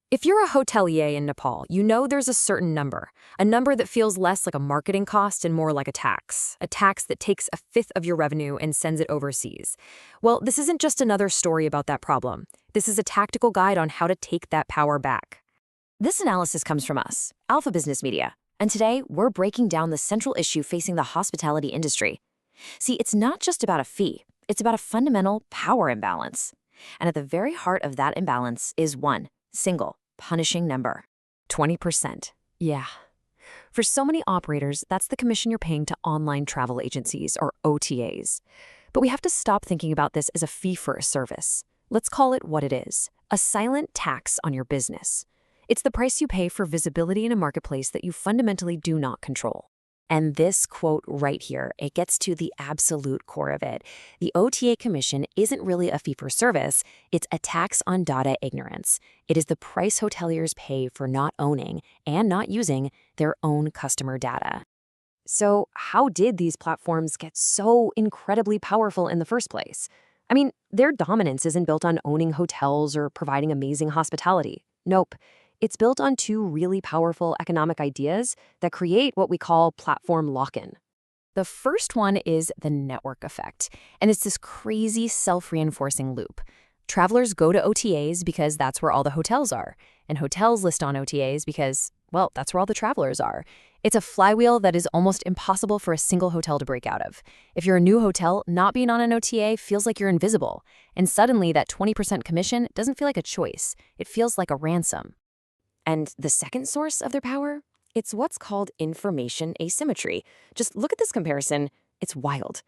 If you're a hotelier in Nepal, you know there's a number that feels less like a marketing cost and more like a tax that takes a fifth of your revenue and sends it overseas. Well, this isn't just another story about that problem. This is a tactical guide on how to take that power back. This analysis comes from us, Alpha Business Media, and today we're breaking down the central issue facing the hospitality industry. See, it's not just about a fee, it's about a fundamental power imbalance. And at the very heart of that imbalance is one single, punishing number: 20%. Yeah. For so many operators, that's the commission you're paying to online travel agencies, or OTAs. But we have to stop thinking about this as a fee for a service. Let's call it what it is: a silent tax on your business. It's the price you pay for visibility in a marketplace that you fundamentally do not control. And this quote right here, it gets to the absolute core of it. The OTA commission isn't really a fee for service, it's a tax on data ignorance. It is the price hoteliers pay for not owning and not using their own customer data. So how did these platforms get so incredibly powerful in the first place? I mean, their dominance isn't built on owning hotels or providing amazing hospitality. Nope. It's built on two really powerful economic ideas that create what we call platform lock-in. The first one is the network effect, and it's this crazy self-reinforcing loop. Travelers go to OTAs because that's where all the hotels are, and hotels list on OTAs because, well, that's where all the travelers are. It's a flywheel that is almost impossible for a single hotel to break out of. If you're a new hotel, not being on an OTA feels like you're invisible, and suddenly that 20% commission doesn't feel like a choice. It feels like a ransom. And the second source of their power? It's what's called information asymmetry. Just look at this comparison. It's wild.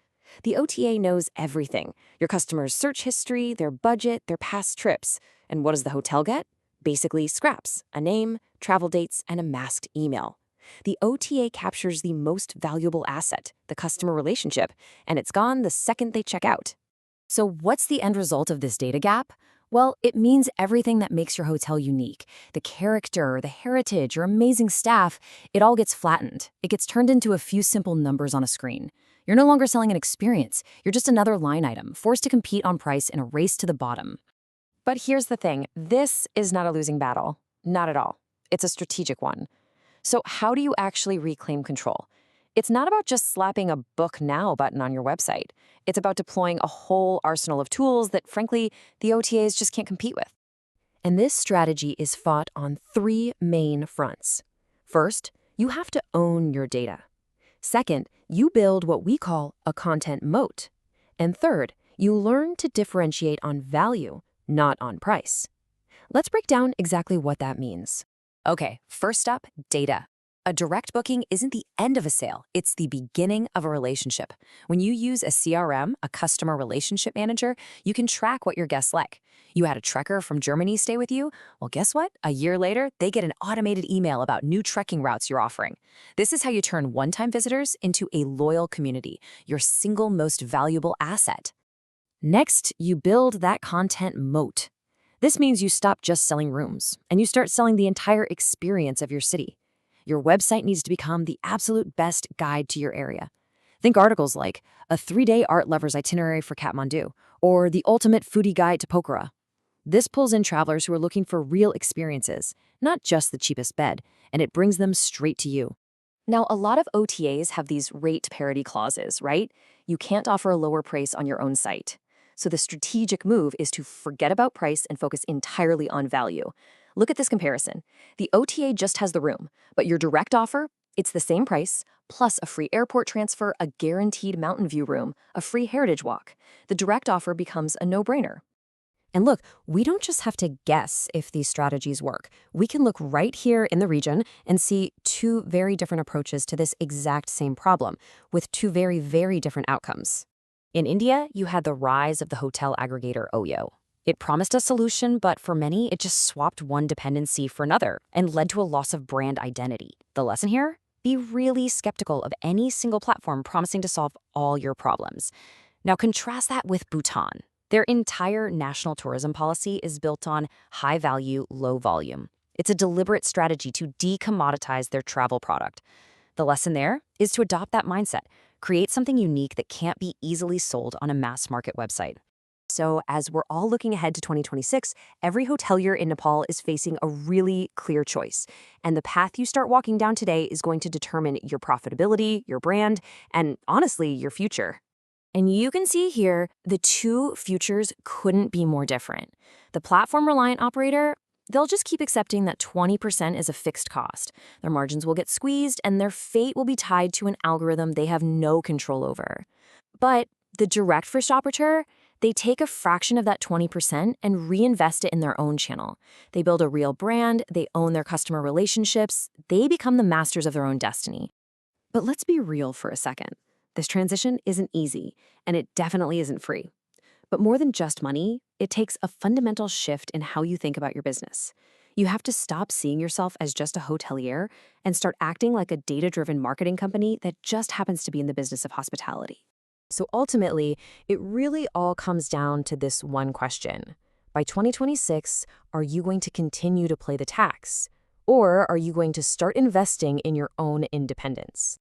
The OTA knows everything: your customer's search history, their budget, their past trips. And what does the hotel get? Basically scraps: a name, travel dates, and a masked email. The OTA captures the most valuable asset, the customer relationship, and it's gone the second they check out. So what's the end result of this data gap? Well, it means everything that makes your hotel unique, the character, the heritage, your amazing staff, it all gets flattened. It gets turned into a few simple numbers on a screen. You're no longer selling an experience. You're just another line item, forced to compete on price in a race to the bottom. But here's the thing. This is not a losing battle. Not at all. It's a strategic one. So how do you actually reclaim control? It's not about just slapping a book now button on your website. It's about deploying a whole arsenal of tools that, frankly, the OTAs just can't compete with. And this strategy is fought on three main fronts. First, you have to own your data. Second, you build what we call a content moat. And third, you learn to differentiate on value, not on price. Let's break down exactly what that means. Okay, first up, data. A direct booking isn't the end of a sale, it's the beginning of a relationship. When you use a CRM, a customer relationship manager, you can track what your guests like. You had a trekker from Germany stay with you? Well, guess what? A year later, they get an automated email about new trekking routes you're offering. This is how you turn one-time visitors into a loyal community, your single most valuable asset. Next, you build that content moat. This means you stop just selling rooms, and you start selling the entire experience of your city. Your website needs to become the absolute best guide to your area. Think articles like a 3-day art lover's itinerary for Kathmandu or the ultimate foodie guide to Pokhara. This pulls in travelers who are looking for real experiences, not just the cheapest bed, and it brings them straight to you. Now, a lot of OTAs have these rate parity clauses, right? You can't offer a lower price on your own site. So the strategic move is to forget about price and focus entirely on value. Look at this comparison. The OTA just has the room, but your direct offer, it's the same price, plus a free airport transfer, a guaranteed mountain view room, a free heritage walk. The direct offer becomes a no-brainer. And look, we don't just have to guess if these strategies work. We can look right here in the region and see two very different approaches to this exact same problem, with two very, very different outcomes. In India, you had the rise of the hotel aggregator OYO. It promised a solution, but for many, it just swapped one dependency for another and led to a loss of brand identity. The lesson here? Be really skeptical of any single platform promising to solve all your problems. Now contrast that with Bhutan. Their entire national tourism policy is built on high value, low volume. It's a deliberate strategy to decommoditize their travel product. The lesson there is to adopt that mindset. Create something unique that can't be easily sold on a mass market website. So, as we're all looking ahead to 2026, every hotelier in Nepal is facing a really clear choice. And the path you start walking down today is going to determine your profitability, your brand, and honestly, your future. And you can see here the two futures couldn't be more different. The platform reliant operator, they'll just keep accepting that 20% is a fixed cost. Their margins will get squeezed, and their fate will be tied to an algorithm they have no control over. But the direct first operator, they take a fraction of that 20% and reinvest it in their own channel. They build a real brand, they own their customer relationships, they become the masters of their own destiny. But let's be real for a second. This transition isn't easy, and it definitely isn't free. But more than just money, it takes a fundamental shift in how you think about your business. You have to stop seeing yourself as just a hotelier and start acting like a data-driven marketing company that just happens to be in the business of hospitality. So ultimately, it really all comes down to this one question. By 2026, are you going to continue to play the tax? Or are you going to start investing in your own independence?